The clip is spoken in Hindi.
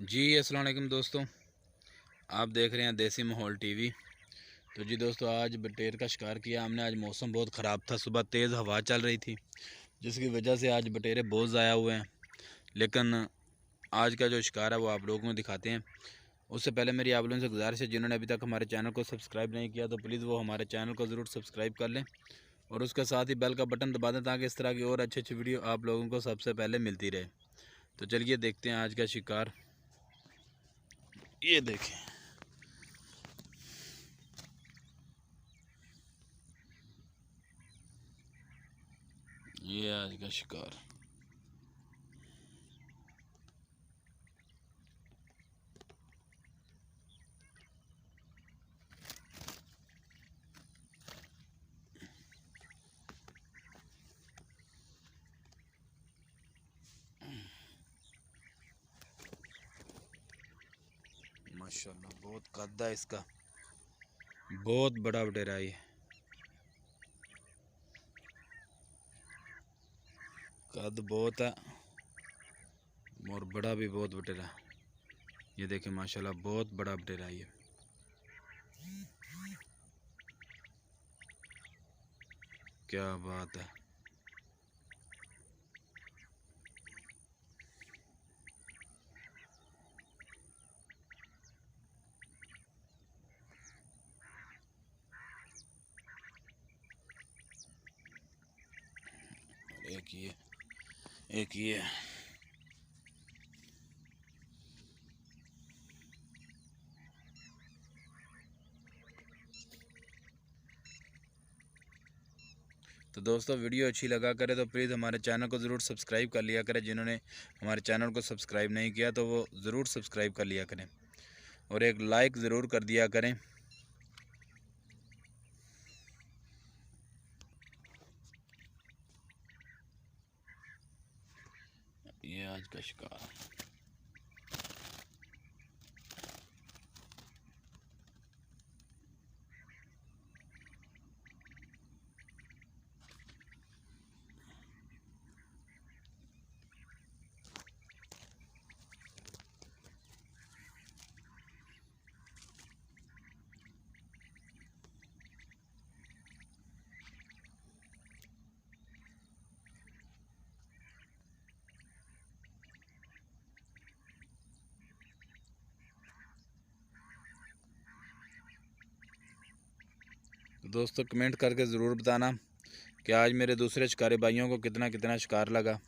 जी अस्सलाम वालेकुम दोस्तों, आप देख रहे हैं देसी माहौल टीवी। तो जी दोस्तों, आज बटेर का शिकार किया हमने। आज मौसम बहुत ख़राब था, सुबह तेज़ हवा चल रही थी जिसकी वजह से आज बटेरे बहुत ज़ाया हुए हैं। लेकिन आज का जो शिकार है वो आप लोगों को दिखाते हैं। उससे पहले मेरी आप लोगों से गुजारिश है, जिन्होंने अभी तक हमारे चैनल को सब्सक्राइब नहीं किया तो प्लीज़ वो हमारे चैनल को ज़रूर सब्सक्राइब कर लें और उसके साथ ही बेल का बटन दबा दें ताकि इस तरह की और अच्छी अच्छी वीडियो आप लोगों को सबसे पहले मिलती रहे। तो चलिए देखते हैं आज का शिकार। ये देखें, ये आज का शिकार। माशाल्लाह बहुत कद है इसका, बहुत बड़ा बटेरा है। कद बहुत है और बड़ा भी बहुत बटेरा। ये देखें माशाल्लाह बहुत बड़ा बटेरा है ये। क्या बात है। एक ये तो दोस्तों, वीडियो अच्छी लगा करे तो प्लीज़ हमारे चैनल को ज़रूर सब्सक्राइब कर लिया करें। जिन्होंने हमारे चैनल को सब्सक्राइब नहीं किया तो वो ज़रूर सब्सक्राइब कर लिया करें और एक लाइक ज़रूर कर दिया करें। ये आज का शिकार। तो दोस्तों, कमेंट करके ज़रूर बताना कि आज मेरे दूसरे शिकारी भाइयों को कितना कितना शिकार लगा।